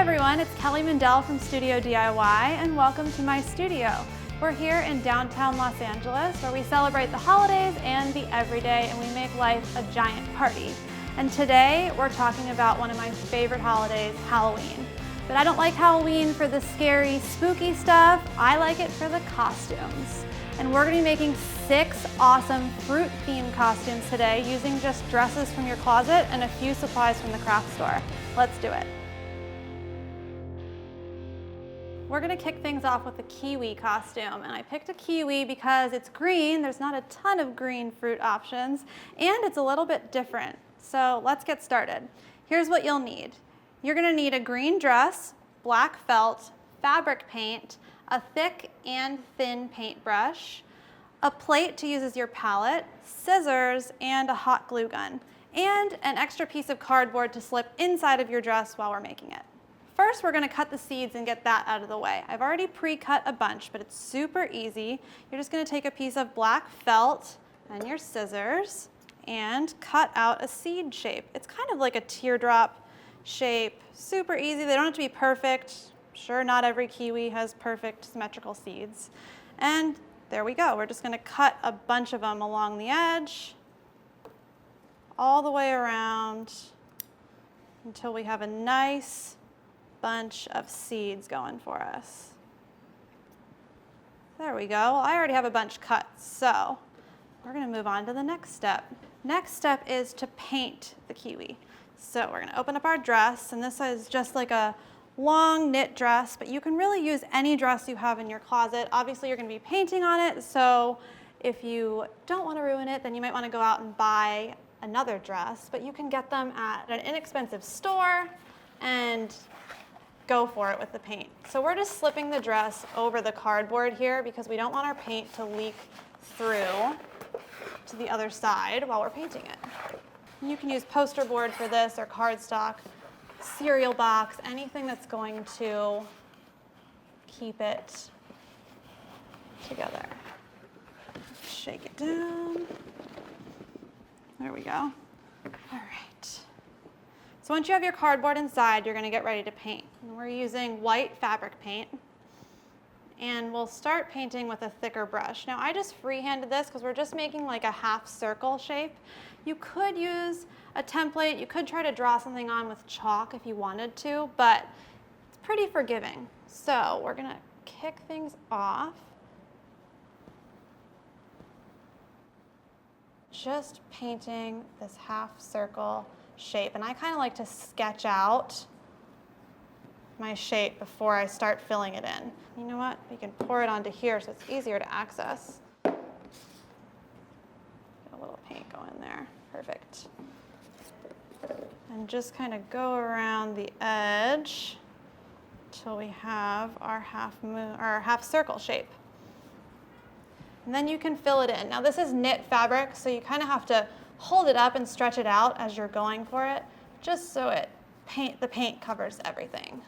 everyone, it's Kelly Mindell from Studio DIY and welcome to my studio. We're here in downtown Los Angeles where we celebrate the holidays and the everyday and we make life a giant party. And today we're talking about one of my favorite holidays, Halloween. But I don't like Halloween for the scary, spooky stuff. I like it for the costumes. And we're going to be making 6 awesome fruit-themed costumes today using just dresses from your closet and a few supplies from the craft store. Let's do it. We're going to kick things off with a kiwi costume, and I picked a kiwi because it's green, there's not a ton of green fruit options, and it's a little bit different. So let's get started. Here's what you'll need. You're going to need a green dress, black felt, fabric paint, a thick and thin paintbrush, a plate to use as your palette, scissors, and a hot glue gun, and an extra piece of cardboard to slip inside of your dress while we're making it. First, we're going to cut the seeds and get that out of the way. I've already pre-cut a bunch, but it's super easy. You're just going to take a piece of black felt and your scissors and cut out a seed shape. It's kind of like a teardrop shape, super easy. They don't have to be perfect. Sure, not every kiwi has perfect symmetrical seeds. And there we go. We're just going to cut a bunch of them along the edge, all the way around until we have a nice bunch of seeds going for us. There we go. Well, I already have a bunch cut, so we're going to move on to the next step. Next step is to paint the kiwi. So we're going to open up our dress, and this is just like a long knit dress, but you can really use any dress you have in your closet. Obviously, you're going to be painting on it, so if you don't want to ruin it, then you might want to go out and buy another dress, but you can get them at an inexpensive store and go for it with the paint. So we're just slipping the dress over the cardboard here because we don't want our paint to leak through to the other side while we're painting it. You can use poster board for this or cardstock, cereal box, anything that's going to keep it together. Shake it down. There we go. All right. So once you have your cardboard inside, you're going to get ready to paint. And we're using white fabric paint. And we'll start painting with a thicker brush. Now I just freehanded this because we're just making like a half circle shape. You could use a template. You could try to draw something on with chalk if you wanted to, but it's pretty forgiving. So we're going to kick things off. Just painting this half circle shape, and I kind of like to sketch out my shape before I start filling it in. You know what? You can pour it onto here so it's easier to access. Get a little paint going there. Perfect. And just kind of go around the edge till we have our half circle shape. And then you can fill it in. Now this is knit fabric, so you kind of have to hold it up and stretch it out as you're going for it, just so the paint covers everything.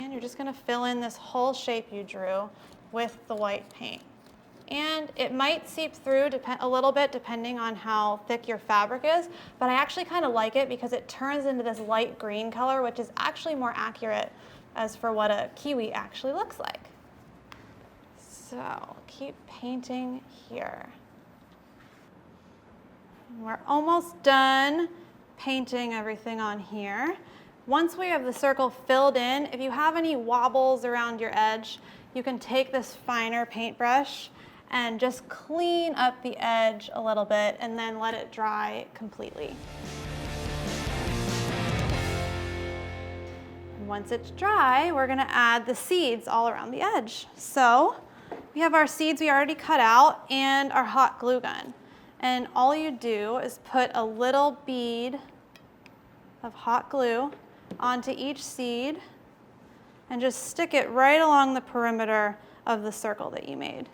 And you're just going to fill in this whole shape you drew with the white paint. And it might seep through a little bit depending on how thick your fabric is, but I actually kind of like it because it turns into this light green color, which is actually more accurate as for what a kiwi actually looks like. So keep painting here. We're almost done painting everything on here. Once we have the circle filled in, if you have any wobbles around your edge, you can take this finer paintbrush and just clean up the edge a little bit and then let it dry completely. And once it's dry, we're going to add the seeds all around the edge. So we have our seeds we already cut out and our hot glue gun. And all you do is put a little bead of hot glue onto each seed and just stick it right along the perimeter of the circle that you made.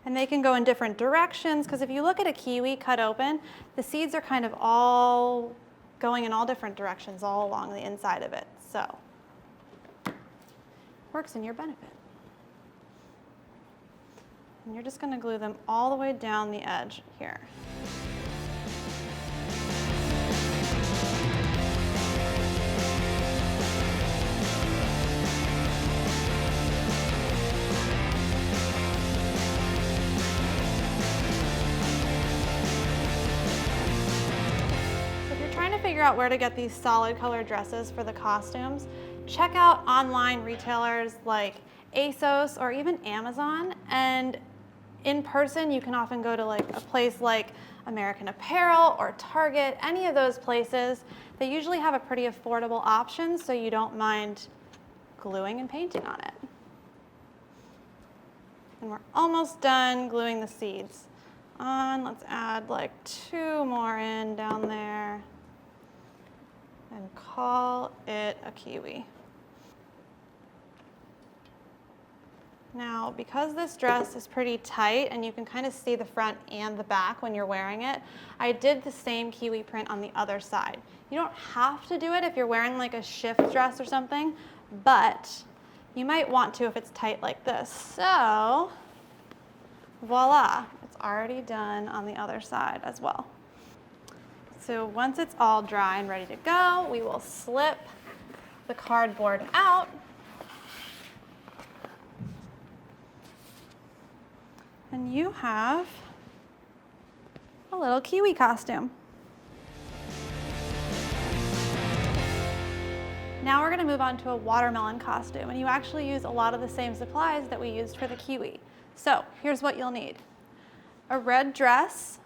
And they can go in different directions because if you look at a kiwi cut open, the seeds are kind of all going in all different directions all along the inside of it. So, works in your benefit. And you're just gonna glue them all the way down the edge here. Figure out where to get these solid color dresses for the costumes, check out online retailers like ASOS or even Amazon, and in person you can often go to like a place like American Apparel or Target, any of those places. They usually have a pretty affordable option, so you don't mind gluing and painting on it. And we're almost done gluing the seeds on. Let's add like 2 more in down there. And call it a kiwi. Now, because this dress is pretty tight and you can kind of see the front and the back when you're wearing it, I did the same kiwi print on the other side. You don't have to do it if you're wearing like a shift dress or something, but you might want to if it's tight like this. So, voila, it's already done on the other side as well. So once it's all dry and ready to go, we will slip the cardboard out. And you have a little kiwi costume. Now we're going to move on to a watermelon costume, and you actually use a lot of the same supplies that we used for the kiwi. So here's what you'll need. A red dress,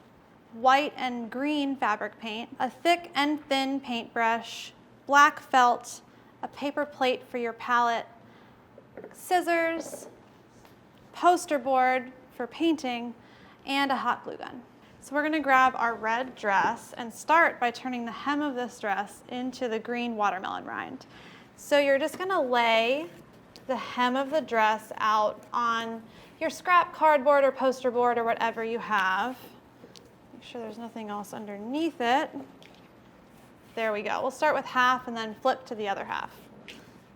white and green fabric paint, a thick and thin paintbrush, black felt, a paper plate for your palette, scissors, poster board for painting, and a hot glue gun. So we're going to grab our red dress and start by turning the hem of this dress into the green watermelon rind. So you're just going to lay the hem of the dress out on your scrap cardboard or poster board or whatever you have. Make sure there's nothing else underneath it. There we go. We'll start with half and then flip to the other half.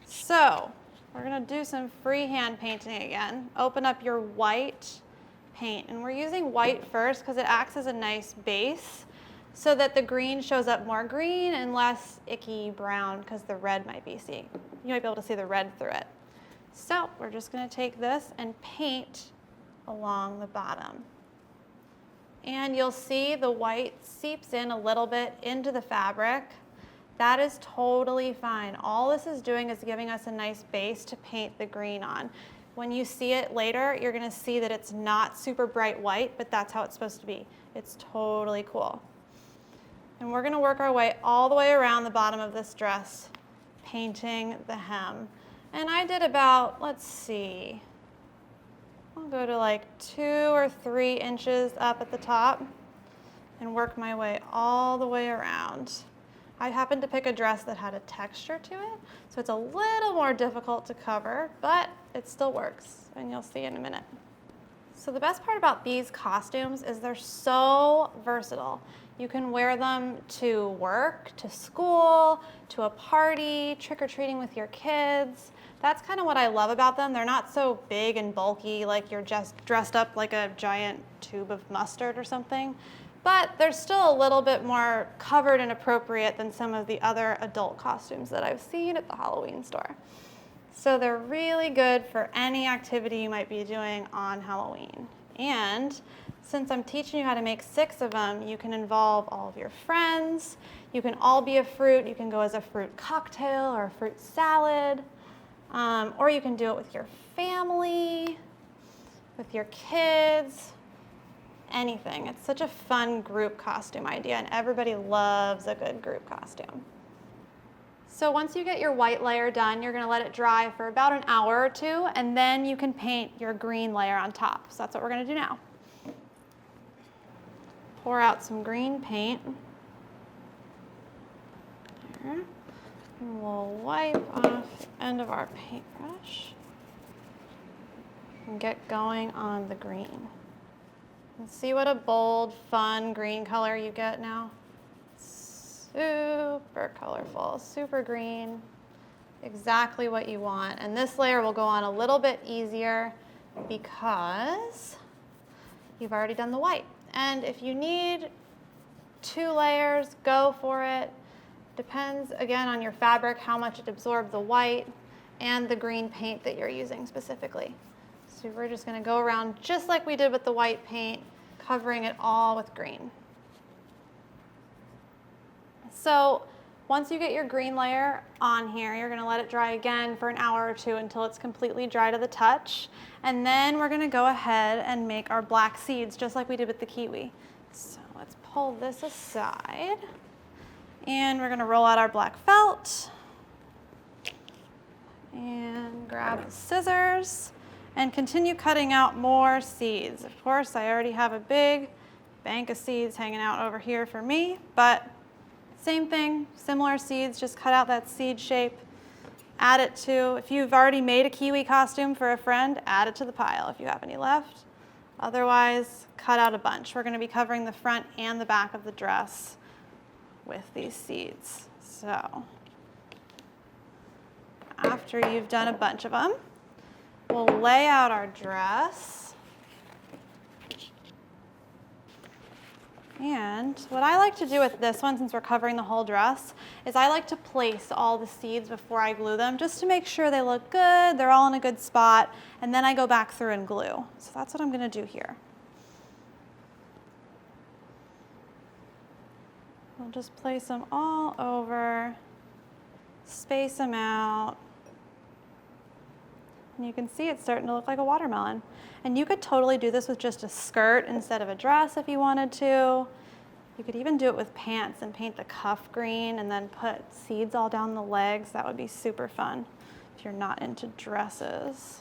So we're going to do some freehand painting again. Open up your white paint, and we're using white first because it acts as a nice base so that the green shows up more green and less icky brown because the red might be seeing. You might be able to see the red through it. So we're just going to take this and paint along the bottom. And you'll see the white seeps in a little bit into the fabric. That is totally fine. All this is doing is giving us a nice base to paint the green on. When you see it later, you're going to see that it's not super bright white, but that's how it's supposed to be. It's totally cool. And we're going to work our way all the way around the bottom of this dress, painting the hem. And I did about, let's see, I'll go to like 2 or 3 inches up at the top and work my way all the way around. I happened to pick a dress that had a texture to it, so it's a little more difficult to cover, but it still works, and you'll see in a minute. So the best part about these costumes is they're so versatile. You can wear them to work, to school, to a party, trick-or-treating with your kids. That's kind of what I love about them. They're not so big and bulky like you're just dressed up like a giant tube of mustard or something, but they're still a little bit more covered and appropriate than some of the other adult costumes that I've seen at the Halloween store. So they're really good for any activity you might be doing on Halloween. And since I'm teaching you how to make 6 of them, you can involve all of your friends. You can all be a fruit. You can go as a fruit cocktail or a fruit salad. Or you can do it with your family, with your kids, anything. It's such a fun group costume idea, and everybody loves a good group costume. So once you get your white layer done, you're going to let it dry for about an hour or 2, and then you can paint your green layer on top. So that's what we're going to do now. Pour out some green paint. There. And we'll wipe off the end of our paintbrush and get going on the green. And see what a bold, fun green color you get now? Super colorful, super green, exactly what you want. And this layer will go on a little bit easier because you've already done the white. And if you need 2 layers, go for it. Depends, again, on your fabric, how much it absorbs the white and the green paint that you're using specifically. So we're just going to go around just like we did with the white paint, covering it all with green. So once you get your green layer on here, you're going to let it dry again for an hour or 2 until it's completely dry to the touch. And then we're going to go ahead and make our black seeds just like we did with the kiwi. So let's pull this aside. And we're going to roll out our black felt. And grab the scissors and continue cutting out more seeds. Of course, I already have a big bank of seeds hanging out over here for me, but same thing, similar seeds, just cut out that seed shape, add it to, if you've already made a kiwi costume for a friend, add it to the pile if you have any left. Otherwise, cut out a bunch. We're going to be covering the front and the back of the dress with these seeds. So after you've done a bunch of them, we'll lay out our dress. And what I like to do with this one, since we're covering the whole dress, is I like to place all the seeds before I glue them, just to make sure they look good, they're all in a good spot, and then I go back through and glue. So that's what I'm going to do here. We'll just place them all over, space them out. And you can see it's starting to look like a watermelon. And you could totally do this with just a skirt instead of a dress if you wanted to. You could even do it with pants and paint the cuff green and then put seeds all down the legs. That would be super fun if you're not into dresses.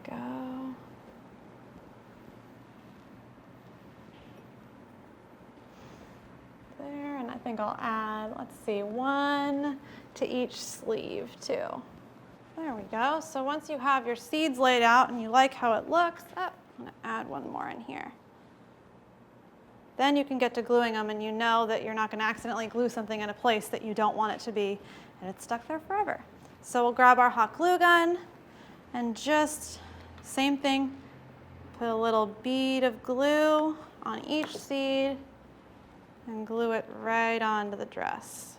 There we go. There, and I think I'll add, let's see, 1 to each sleeve too. There we go. So once you have your seeds laid out and you like how it looks, I'm going to add 1 more in here. Then you can get to gluing them and you know that you're not going to accidentally glue something in a place that you don't want it to be and it's stuck there forever. So we'll grab our hot glue gun and just same thing, put a little bead of glue on each seed and glue it right onto the dress.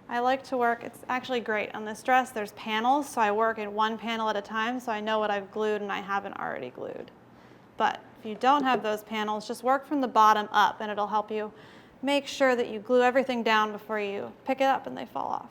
I like to work, it's actually great on this dress, there's panels, so I work in 1 panel at a time so I know what I've glued and I haven't already glued. But if you don't have those panels, just work from the bottom up and it'll help you make sure that you glue everything down before you pick it up and they fall off.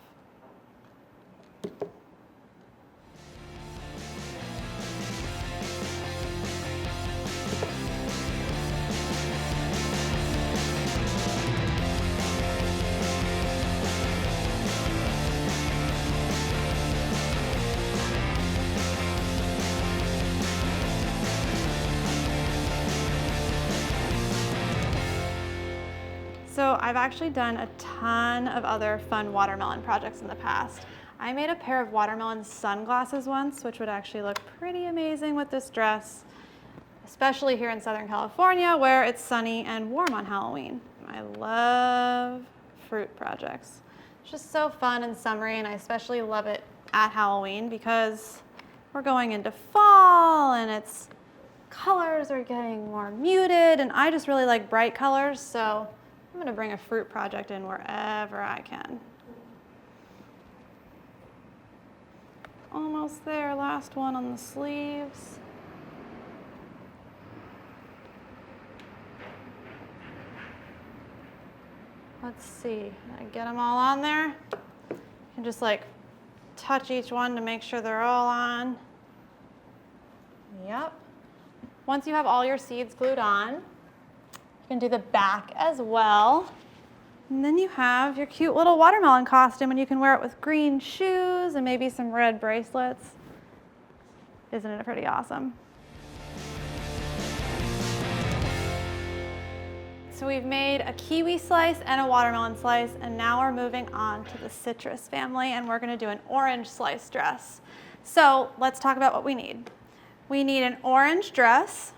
So I've actually done a ton of other fun watermelon projects in the past. I made a pair of watermelon sunglasses once, which would actually look pretty amazing with this dress, especially here in Southern California where it's sunny and warm on Halloween. I love fruit projects. It's just so fun and summery, and I especially love it at Halloween because we're going into fall and it's colors are getting more muted, and I just really like bright colors, so I'm going to bring a fruit project in wherever I can. Almost there, last one on the sleeves. Let's see, did I get them all on there? You can just like touch each one to make sure they're all on. Yep. Once you have all your seeds glued on, you can do the back as well. And then you have your cute little watermelon costume, and you can wear it with green shoes and maybe some red bracelets. Isn't it pretty awesome? So we've made a kiwi slice and a watermelon slice, and now we're moving on to the citrus family, and we're going to do an orange slice dress. So let's talk about what we need. We need an orange dress,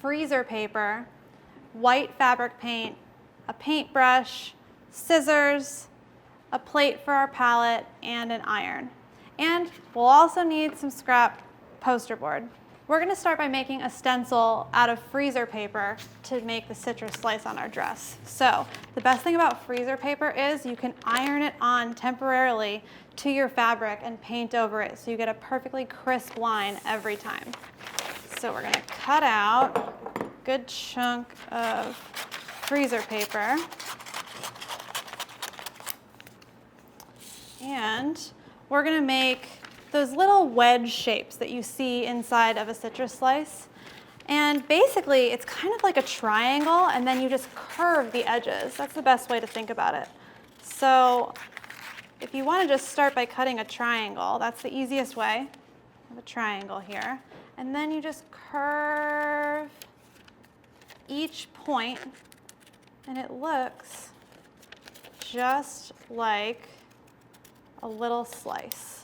freezer paper, white fabric paint, a paintbrush, scissors, a plate for our palette, and an iron. And we'll also need some scrap poster board. We're going to start by making a stencil out of freezer paper to make the citrus slice on our dress. So the best thing about freezer paper is you can iron it on temporarily to your fabric and paint over it so you get a perfectly crisp line every time. So we're going to cut out a good chunk of freezer paper. And we're going to make those little wedge shapes that you see inside of a citrus slice. And basically, it's kind of like a triangle, and then you just curve the edges. That's the best way to think about it. So if you want to just start by cutting a triangle, that's the easiest way. I have a triangle here. And then you just curve each point, and it looks just like a little slice.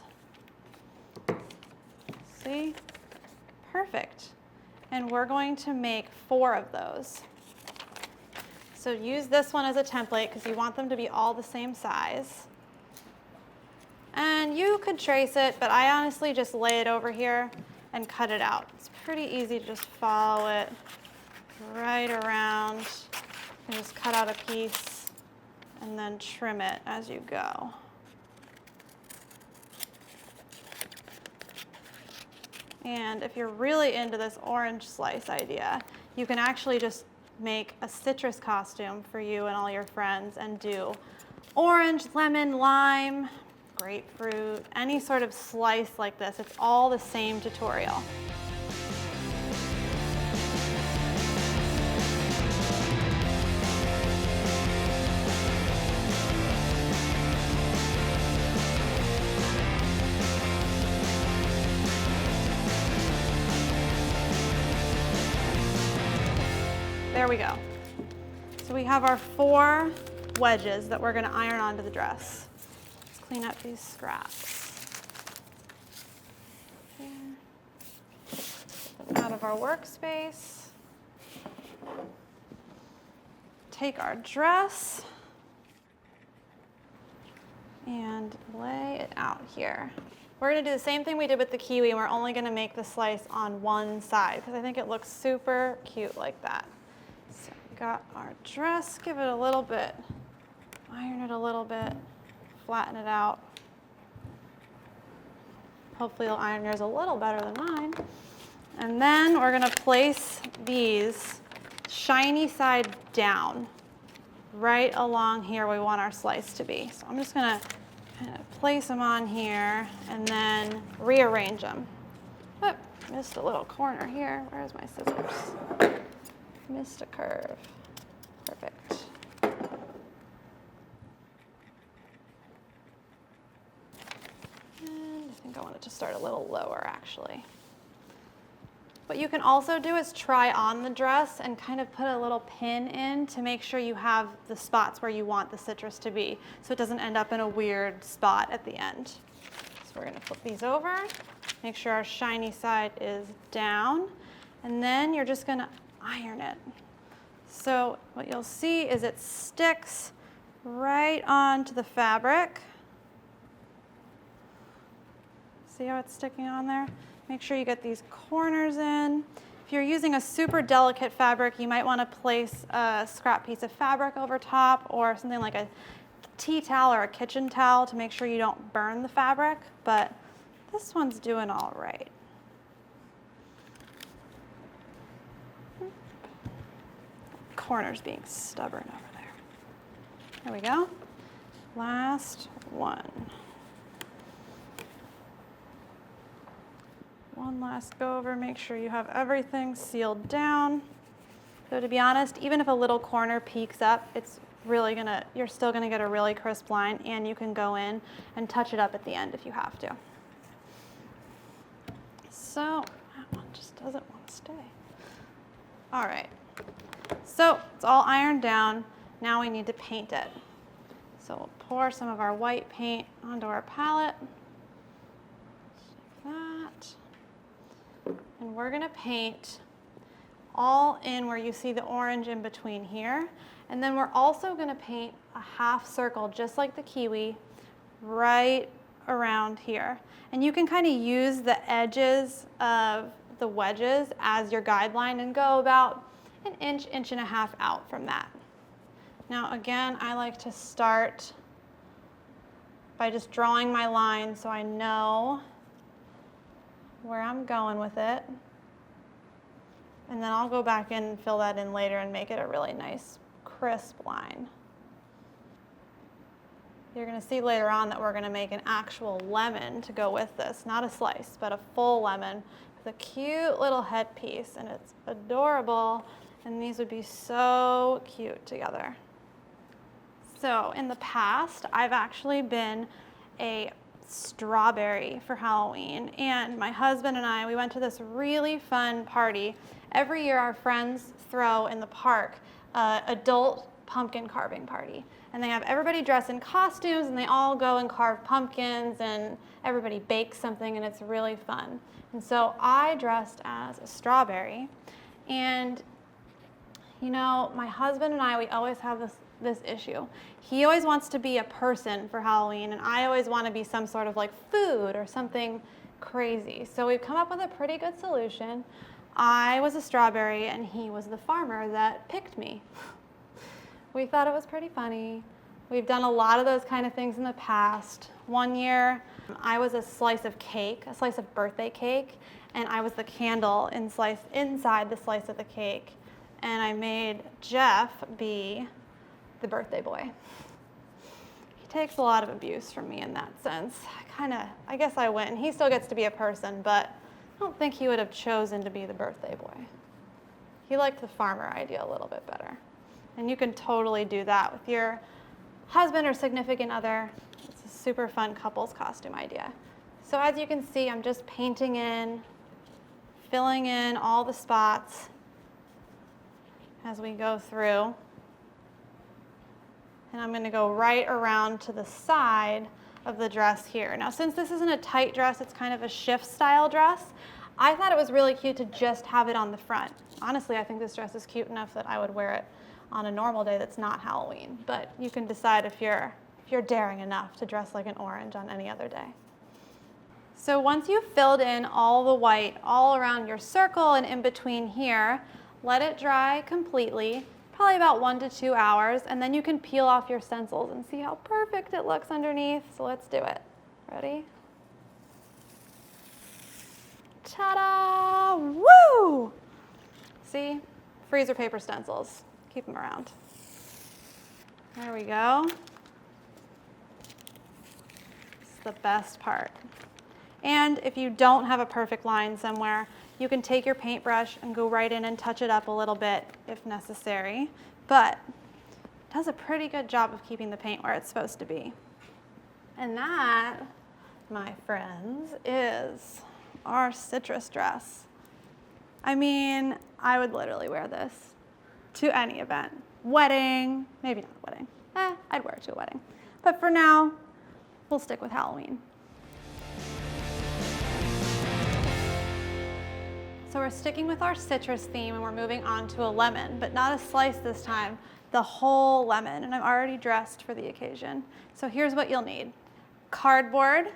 See? Perfect. And we're going to make 4 of those. So use this one as a template because you want them to be all the same size. And you could trace it, but I honestly just lay it over here and cut it out. It's pretty easy to just follow it right around and just cut out a piece and then trim it as you go. And if you're really into this orange slice idea, you can actually just make a citrus costume for you and all your friends and do orange, lemon, lime, grapefruit, any sort of slice like this. It's all the same tutorial. There we go. So we have our 4 wedges that we're going to iron onto the dress. Let's clean up these scraps. Get them out of our workspace. Take our dress and lay it out here. We're going to do the same thing we did with the kiwi, and we're only going to make the slice on one side because I think it looks super cute like that. So we got our dress, give it a little bit, iron it a little bit, flatten it out. Hopefully you'll iron yours a little better than mine. And then we're going to place these shiny side down right along here where we want our slice to be. So I'm just going to kind of place them on here and then rearrange them. Oh, missed a little corner here. Where's my scissors? Missed a curve. Perfect. And I think I want it to start a little lower actually. What you can also do is try on the dress and kind of put a little pin in to make sure you have the spots where you want the citrus to be so it doesn't end up in a weird spot at the end. So we're going to flip these over, make sure our shiny side is down, and then you're just going to iron it. So what you'll see is it sticks right onto the fabric. See how it's sticking on there? Make sure you get these corners in. If you're using a super delicate fabric, you might want to place a scrap piece of fabric over top or something like a tea towel or a kitchen towel to make sure you don't burn the fabric, but this one's doing all right. Corner's being stubborn over there. There we go. Last one. One last go over, make sure you have everything sealed down. So to be honest, even if a little corner peeks up, it's really you're still gonna get a really crisp line, and you can go in and touch it up at the end if you have to. So that one just doesn't want to stay. All right, so it's all ironed down. Now we need to paint it. So we'll pour some of our white paint onto our palette. Like that. And we're going to paint all in where you see the orange in between here. And then we're also going to paint a half circle, just like the kiwi, right around here. And you can kind of use the edges of the wedges as your guideline and go about an inch, inch and a half out from that. Now again, I like to start by just drawing my line so I know where I'm going with it. And then I'll go back in and fill that in later and make it a really nice, crisp line. You're going to see later on that we're going to make an actual lemon to go with this, not a slice, but a full lemon with a cute little headpiece, and it's adorable, and these would be so cute together. So in the past, I've actually been a strawberry for Halloween, and my husband and I, we went to this really fun party. Every year our friends throw in the park adult pumpkin carving party, and they have everybody dress in costumes and they all go and carve pumpkins and everybody bakes something, and it's really fun. And so I dressed as a strawberry, and you know, my husband and I, we always have this issue. He always wants to be a person for Halloween, and I always want to be some sort of like food or something crazy. So we've come up with a pretty good solution. I was a strawberry and he was the farmer that picked me. We thought it was pretty funny. We've done a lot of those kind of things in the past. One year, I was a slice of cake, a slice of birthday cake, and I was the candle inside the slice of the cake. And I made Jeff be the birthday boy. He takes a lot of abuse from me in that sense. I guess I win. He still gets to be a person, but I don't think he would have chosen to be the birthday boy. He liked the farmer idea a little bit better. And you can totally do that with your husband or significant other. It's a super fun couples costume idea. So as you can see, I'm just painting in, filling in all the spots as we go through. And I'm going to go right around to the side of the dress here. Now, since this isn't a tight dress, it's kind of a shift style dress, I thought it was really cute to just have it on the front. Honestly, I think this dress is cute enough that I would wear it on a normal day that's not Halloween, but you can decide if you're daring enough to dress like an orange on any other day. So once you've filled in all the white all around your circle and in between here, let it dry completely, probably about 1 to 2 hours, and then you can peel off your stencils and see how perfect it looks underneath. So let's do it. Ready? Ta-da! Woo! See? Freezer paper stencils. Keep them around. There we go. This is the best part. And if you don't have a perfect line somewhere, you can take your paintbrush and go right in and touch it up a little bit if necessary. But it does a pretty good job of keeping the paint where it's supposed to be. And that, my friends, is our citrus dress. I mean, I would literally wear this to any event. Wedding, maybe not a wedding. I'd wear it to a wedding. But for now, we'll stick with Halloween. So we're sticking with our citrus theme and we're moving on to a lemon, but not a slice this time, the whole lemon. And I'm already dressed for the occasion. So here's what you'll need. Cardboard,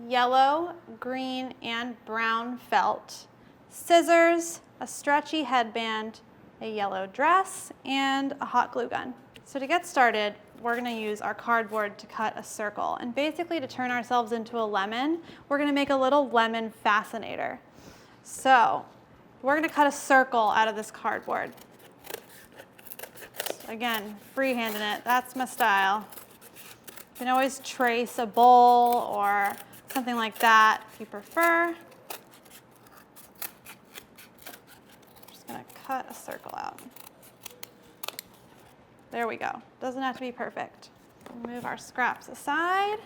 yellow, green, and brown felt, scissors, a stretchy headband, a yellow dress, and a hot glue gun. So to get started, we're gonna use our cardboard to cut a circle. And basically to turn ourselves into a lemon, we're gonna make a little lemon fascinator. So we're gonna cut a circle out of this cardboard. Again, freehanding it, that's my style. You can always trace a bowl or something like that if you prefer. Gonna cut a circle out. There we go. Doesn't have to be perfect. Move our scraps aside.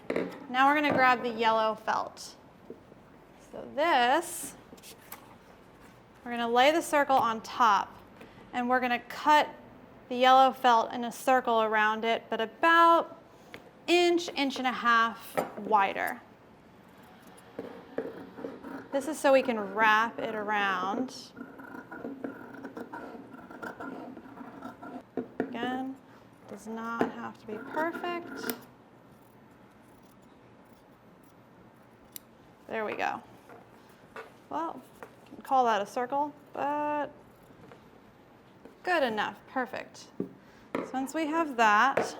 Now we're gonna grab the yellow felt. So this, we're gonna lay the circle on top and we're gonna cut the yellow felt in a circle around it, but about inch and a half wider. This is so we can wrap it around does not have to be perfect. There we go. Well, you can call that a circle, but good enough, perfect. So once we have that,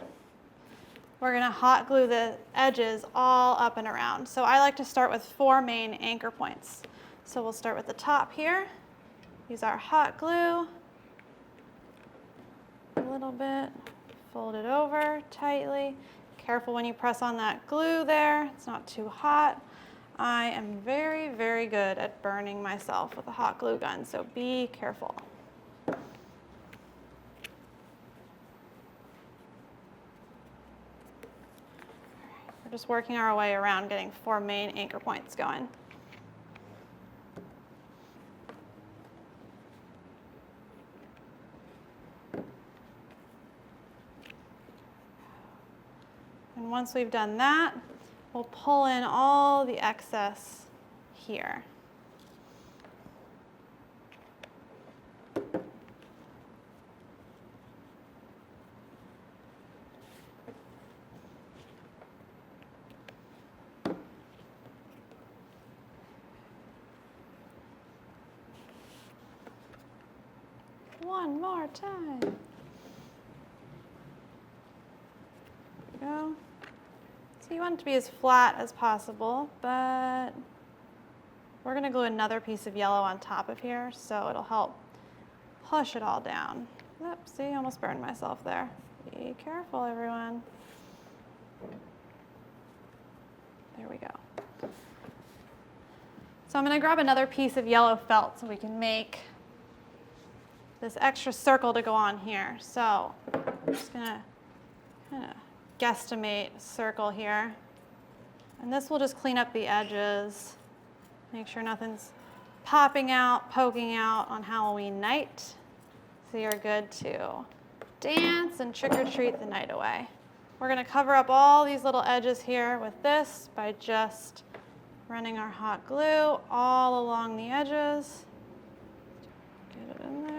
we're gonna hot glue the edges all up and around. So I like to start with 4 main anchor points. So we'll start with the top here, use our hot glue, a little bit, fold it over tightly. Careful when you press on that glue there, it's not too hot. I am very, very good at burning myself with a hot glue gun, so be careful. We're just working our way around getting 4 main anchor points going. And once we've done that, we'll pull in all the excess here. One more time. There we go. So you want it to be as flat as possible, but we're going to glue another piece of yellow on top of here, so it'll help push it all down. Oops, see, I almost burned myself there. Be careful, everyone. There we go. So I'm going to grab another piece of yellow felt so we can make this extra circle to go on here. So I'm just going to kind of guesstimate a circle here. And this will just clean up the edges, make sure nothing's popping out, poking out on Halloween night. So you're good to dance and trick or treat the night away. We're going to cover up all these little edges here with this by just running our hot glue all along the edges. Get it in there.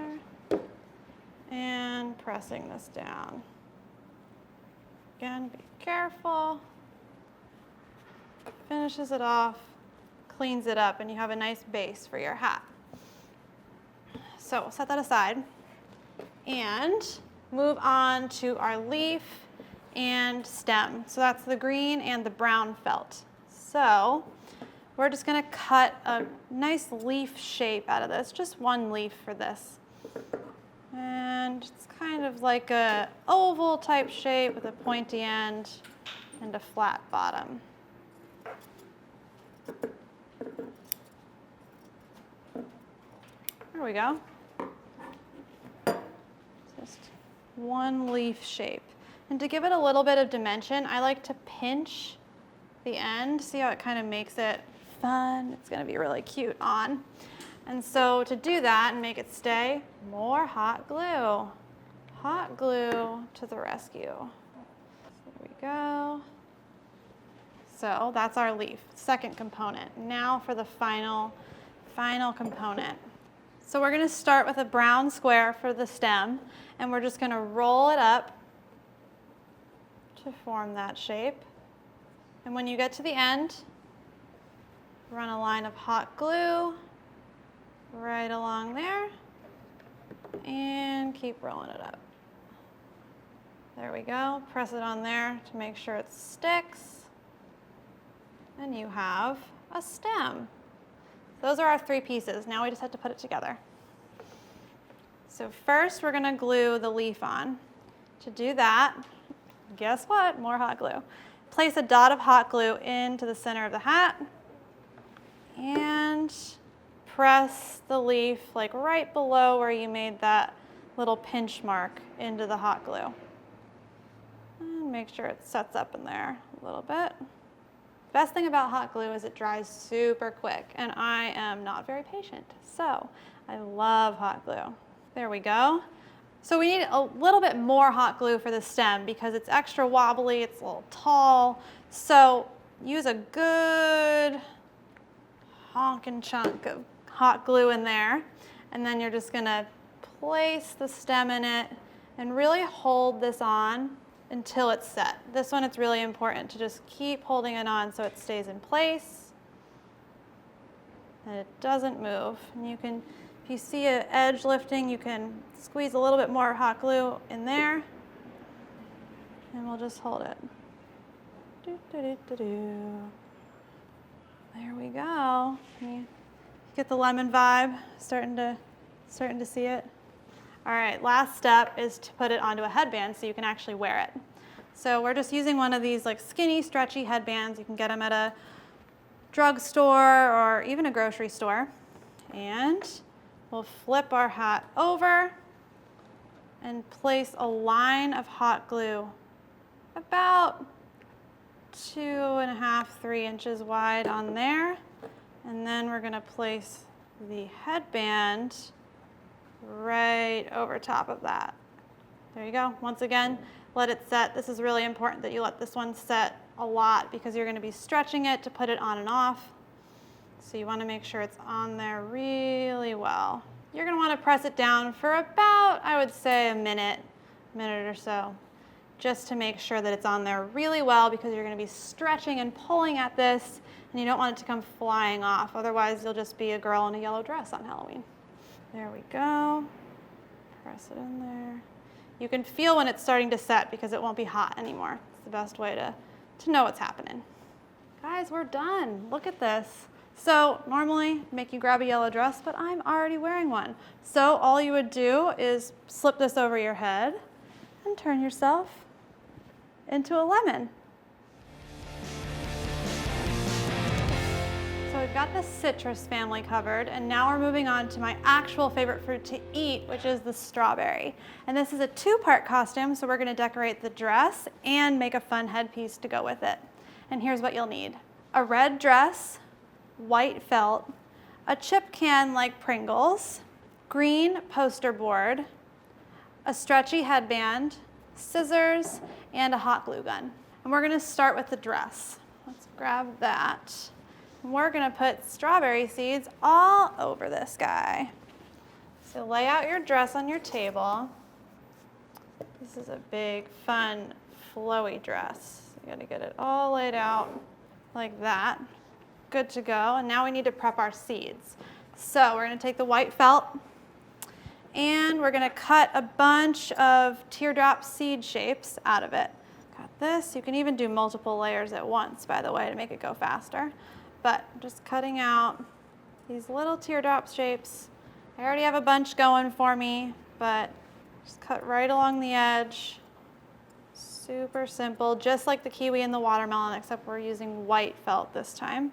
And pressing this down. Again, be careful. Finishes it off, cleans it up, and you have a nice base for your hat. So we'll set that aside and move on to our leaf and stem. So that's the green and the brown felt. So we're just going to cut a nice leaf shape out of this, just one leaf for this. And it's kind of like a oval type shape with a pointy end and a flat bottom. There we go. Just one leaf shape. And to give it a little bit of dimension, I like to pinch the end. See how it kind of makes it fun? It's going to be really cute on. And so to do that and make it stay, more hot glue. Hot glue to the rescue. There we go. So that's our leaf, second component. Now for the final component. So we're going to start with a brown square for the stem, and we're just going to roll it up to form that shape. And when you get to the end, run a line of hot glue right along there and keep rolling it up. There we go. Press it on there to make sure it sticks. And you have a stem. Those are our 3 pieces. Now we just have to put it together. So first we're going to glue the leaf on. To do that, guess what? More hot glue. Place a dot of hot glue into the center of the hat and press the leaf like right below where you made that little pinch mark into the hot glue. And make sure it sets up in there a little bit. Best thing about hot glue is it dries super quick, and I am not very patient, so I love hot glue. There we go. So we need a little bit more hot glue for the stem because it's extra wobbly, it's a little tall. So use a good honking chunk of hot glue in there, and then you're just gonna place the stem in it and really hold this on until it's set. This one, it's really important to just keep holding it on so it stays in place and it doesn't move. And you can, if you see an edge lifting, you can squeeze a little bit more hot glue in there, and we'll just hold it. There we go. You get the lemon vibe, starting to see it. All right, last step is to put it onto a headband so you can actually wear it. So we're just using one of these like skinny, stretchy headbands. You can get them at a drugstore or even a grocery store. And we'll flip our hat over and place a line of hot glue about 2.5, 3 inches wide on there. And then we're gonna place the headband right over top of that. There you go. Once again, let it set. This is really important that you let this one set a lot because you're gonna be stretching it to put it on and off. So you wanna make sure it's on there really well. You're gonna wanna press it down for about, I would say, a minute or so, just to make sure that it's on there really well because you're gonna be stretching and pulling at this and you don't want it to come flying off. Otherwise, you'll just be a girl in a yellow dress on Halloween. There we go. Press it in there. You can feel when it's starting to set because it won't be hot anymore. It's the best way to know what's happening. Guys, we're done. Look at this. So normally make you grab a yellow dress, but I'm already wearing one. So all you would do is slip this over your head and turn yourself into a lemon. So we've got the citrus family covered, and now we're moving on to my actual favorite fruit to eat, which is the strawberry. And this is a 2-part costume, so we're gonna decorate the dress and make a fun headpiece to go with it. And here's what you'll need. A red dress, white felt, a chip can like Pringles, green poster board, a stretchy headband, scissors, and a hot glue gun. And we're gonna start with the dress. Let's grab that. And we're gonna put strawberry seeds all over this guy. So lay out your dress on your table. This is a big, fun, flowy dress. You gotta get it all laid out like that. Good to go. And now we need to prep our seeds. So we're gonna take the white felt and we're gonna cut a bunch of teardrop seed shapes out of it. Got this. You can even do multiple layers at once, by the way, to make it go faster. But just cutting out these little teardrop shapes. I already have a bunch going for me, but just cut right along the edge. Super simple, just like the kiwi and the watermelon, except we're using white felt this time.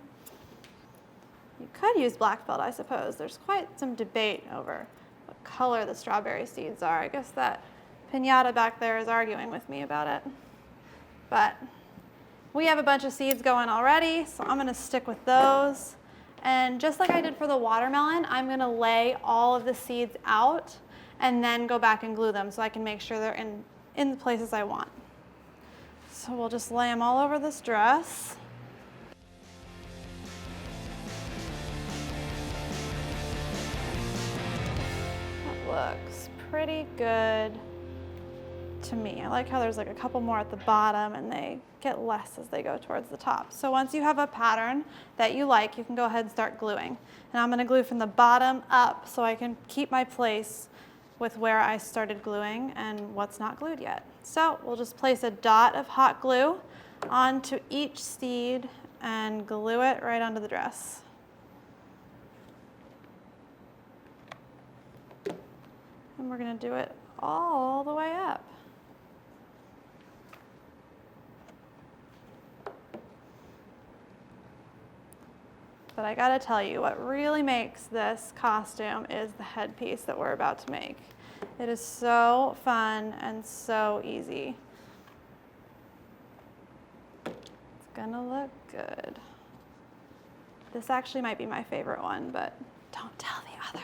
You could use black felt, I suppose. There's quite some debate over what color the strawberry seeds are. I guess that piñata back there is arguing with me about it. But we have a bunch of seeds going already, so I'm gonna stick with those. And just like I did for the watermelon, I'm gonna lay all of the seeds out and then go back and glue them so I can make sure they're in the places I want. So we'll just lay them all over this dress. That looks pretty good to me. I like how there's like a couple more at the bottom and they get less as they go towards the top. So once you have a pattern that you like, you can go ahead and start gluing. And I'm gonna glue from the bottom up so I can keep my place with where I started gluing and what's not glued yet. So we'll just place a dot of hot glue onto each seed and glue it right onto the dress. And we're gonna do it all the way up. But I gotta tell you, what really makes this costume is the headpiece that we're about to make. It is so fun and so easy. It's gonna look good. This actually might be my favorite one, but don't tell the others.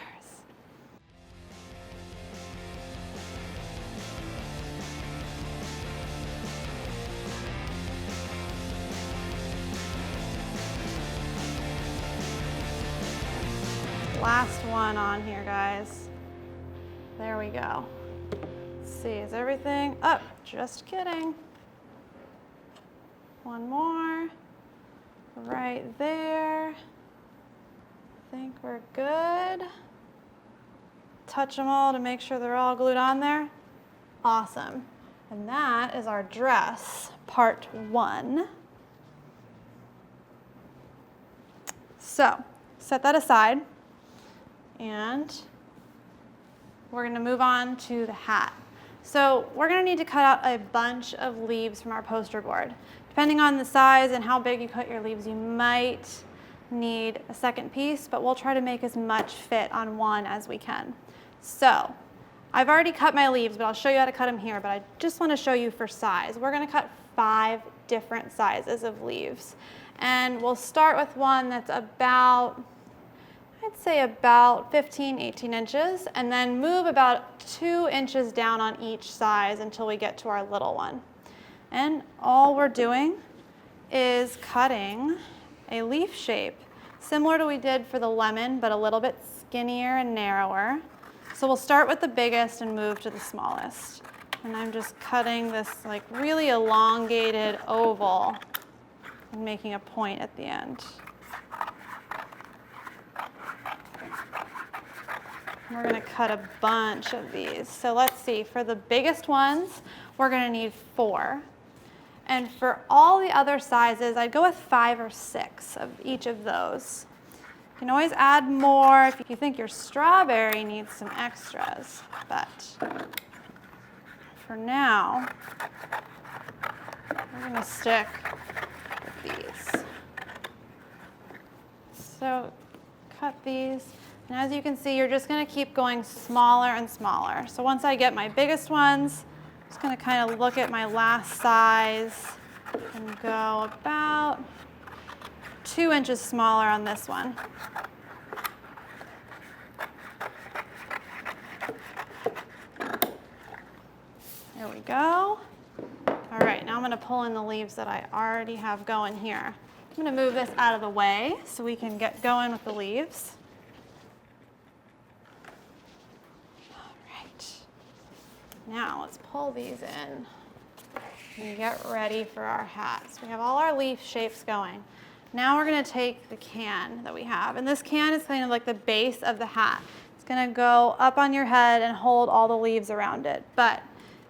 Last one on here, guys. There we go. see, is everything up? Just kidding. One more, right there. I think we're good. Touch them all to make sure they're all glued on there. Awesome. And that is our dress, part 1. So, set that aside, and we're gonna move on to the hat. So we're gonna need to cut out a bunch of leaves from our poster board. Depending on the size and how big you cut your leaves, you might need a second piece, but we'll try to make as much fit on one as we can. So I've already cut my leaves, but I'll show you how to cut them here, but I just wanna show you for size. We're gonna cut 5 different sizes of leaves. And we'll start with one that's about, I'd say about 15, 18 inches, and then move about 2 inches down on each size until we get to our little one. And all we're doing is cutting a leaf shape, similar to what we did for the lemon, but a little bit skinnier and narrower. So we'll start with the biggest and move to the smallest. And I'm just cutting this like really elongated oval and making a point at the end. We're going to cut a bunch of these. So let's see, for the biggest ones, we're going to need 4. And for all the other sizes, I'd go with 5 or 6 of each of those. You can always add more if you think your strawberry needs some extras. But for now, we're going to stick with these. So cut these. And as you can see, you're just going to keep going smaller and smaller. So once I get my biggest ones, I'm just going to kind of look at my last size and go about 2 inches smaller on this one. There we go. All right, now I'm going to pull in the leaves that I already have going here. I'm going to move this out of the way so we can get going with the leaves. Now let's pull these in and get ready for our hats. We have all our leaf shapes going. Now we're going to take the can that we have, and this can is kind of like the base of the hat. It's going to go up on your head and hold all the leaves around it, but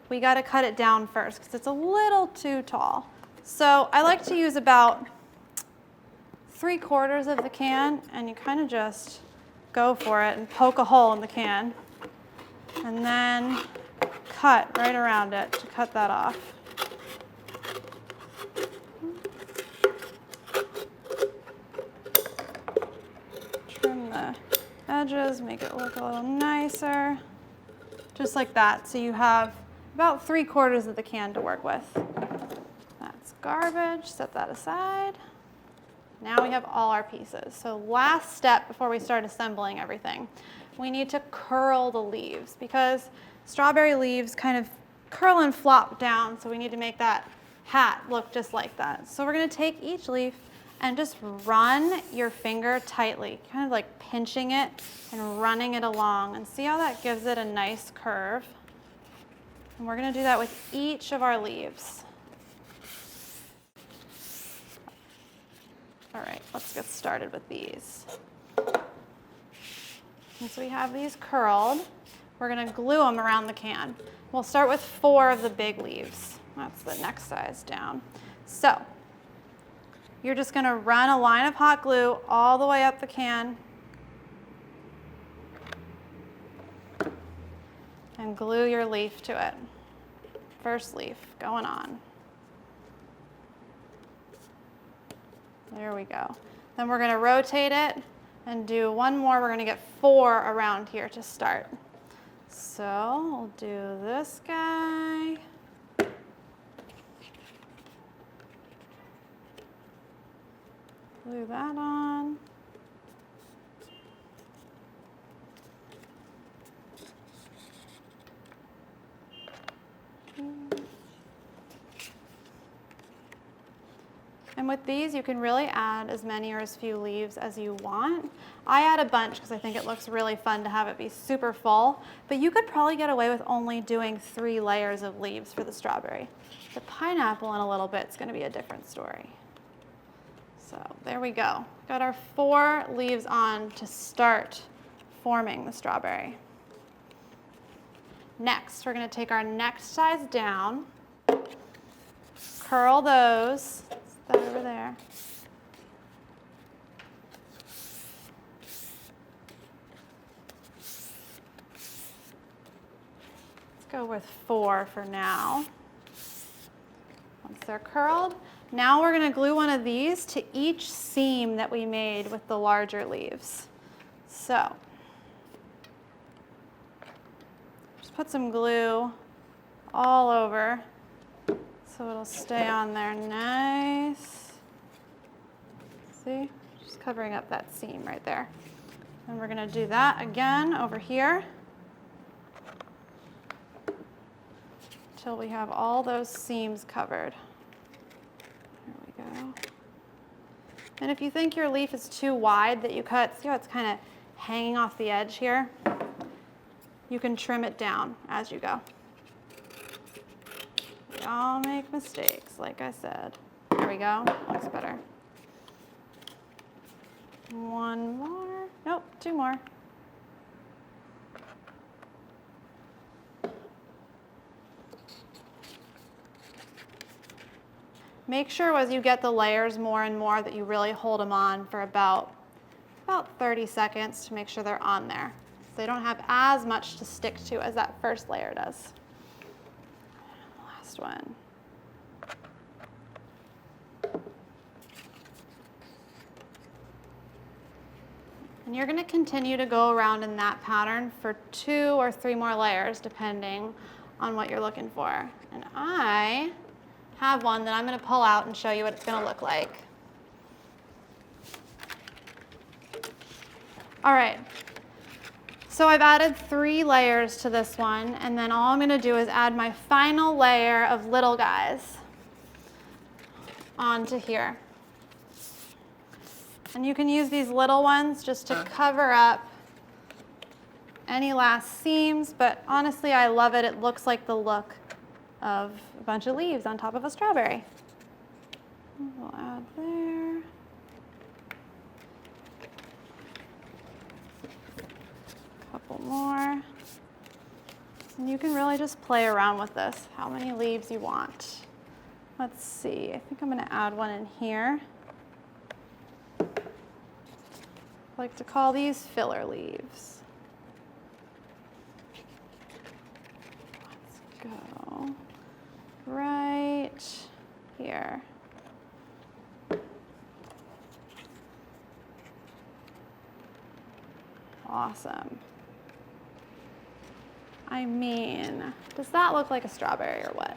we got to cut it down first because it's a little too tall. So I like to use about 3/4 of the can, and you kind of just go for it and poke a hole in the can, and then cut right around it to cut that off. Trim the edges, make it look a little nicer. Just like that. So you have about 3/4 of the can to work with. That's garbage, set that aside. Now we have all our pieces. So last step before we start assembling everything, we need to curl the leaves because strawberry leaves kind of curl and flop down, so we need to make that hat look just like that. So we're going to take each leaf and just run your finger tightly, kind of like pinching it and running it along, and see how that gives it a nice curve. And we're going to do that with each of our leaves. All right, let's get started with these. Once we have these curled, we're going to glue them around the can. We'll start with 4 of the big leaves. That's the next size down. So you're just going to run a line of hot glue all the way up the can and glue your leaf to it. First leaf going on. There we go. Then we're going to rotate it and do one more. We're going to get 4 around here to start. So we'll do this guy. Glue that on. And with these, you can really add as many or as few leaves as you want. I add a bunch because I think it looks really fun to have it be super full, but you could probably get away with only doing 3 layers of leaves for the strawberry. The pineapple in a little bit is going to be a different story. So there we go. Got our 4 leaves on to start forming the strawberry. Next, we're going to take our next size down, curl those. That over there. Let's go with 4 for now. Once they're curled, now we're going to glue one of these to each seam that we made with the larger leaves. So, just put some glue all over so it'll stay on there nice. See? Just covering up that seam right there. And we're going to do that again over here until we have all those seams covered. There we go. And if you think your leaf is too wide that you cut, see how it's kind of hanging off the edge here? You can trim it down as you go. We all make mistakes, like I said. There we go, looks better. 1 more, nope, 2 more. Make sure as you get the layers more and more that you really hold them on for about 30 seconds to make sure they're on there. So they don't have as much to stick to as that first layer does. Last one. And you're going to continue to go around in that pattern for 2 or 3 more layers depending on what you're looking for. And I have one that I'm going to pull out and show you what it's going to look like. All right. So I've added 3 layers to this one, and then all I'm going to do is add my final layer of little guys onto here. And you can use these little ones just to cover up any last seams, but honestly I love it. It looks like the look of a bunch of leaves on top of a strawberry. We'll add there. Couple more. And you can really just play around with this, how many leaves you want. Let's see, I think I'm going to add one in here. I like to call these filler leaves. Let's go right here. Awesome. I mean, does that look like a strawberry or what?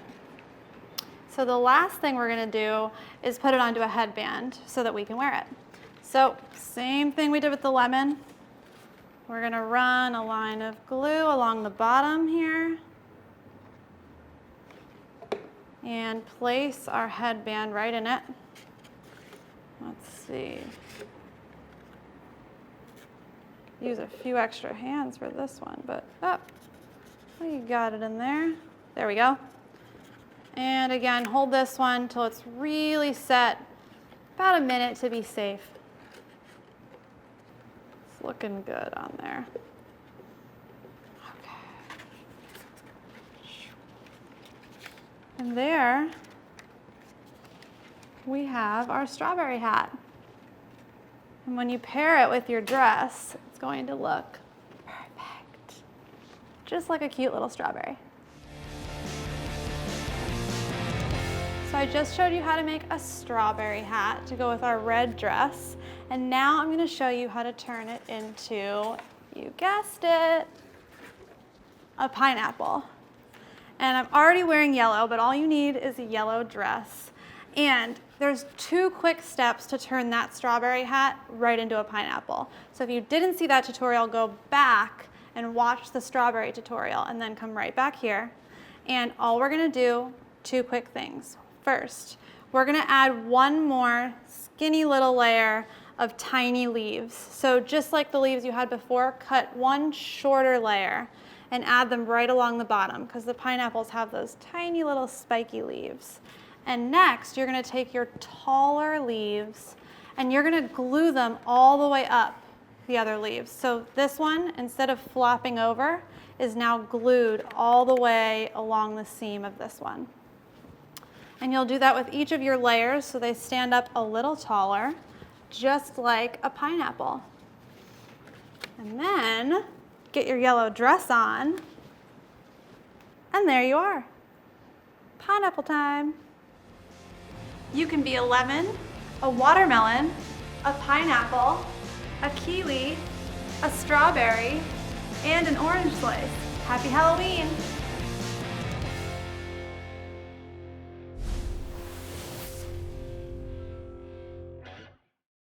So the last thing we're going to do is put it onto a headband so that we can wear it. So same thing we did with the lemon. We're going to run a line of glue along the bottom here and place our headband right in it. Let's see. Use a few extra hands for this one, but you got it in there. There we go. And again, hold this one until it's really set, about a minute to be safe. It's looking good on there. Okay. And there we have our strawberry hat. And when you pair it with your dress, it's going to look perfect. Just like a cute little strawberry. So I just showed you how to make a strawberry hat to go with our red dress. And now I'm going to show you how to turn it into, you guessed it, a pineapple. And I'm already wearing yellow, but all you need is a yellow dress. And there's 2 quick steps to turn that strawberry hat right into a pineapple. So if you didn't see that tutorial, go back and watch the strawberry tutorial and then come right back here. And all we're going to do, 2 quick things. First, we're gonna add one more skinny little layer of tiny leaves. So just like the leaves you had before, cut one shorter layer and add them right along the bottom because the pineapples have those tiny little spiky leaves. And next, you're gonna take your taller leaves and you're gonna glue them all the way up the other leaves. So this one, instead of flopping over, is now glued all the way along the seam of this one. And you'll do that with each of your layers so they stand up a little taller, just like a pineapple. And then get your yellow dress on, and there you are. Pineapple time. You can be a lemon, a watermelon, a pineapple, a kiwi, a strawberry, and an orange slice. Happy Halloween!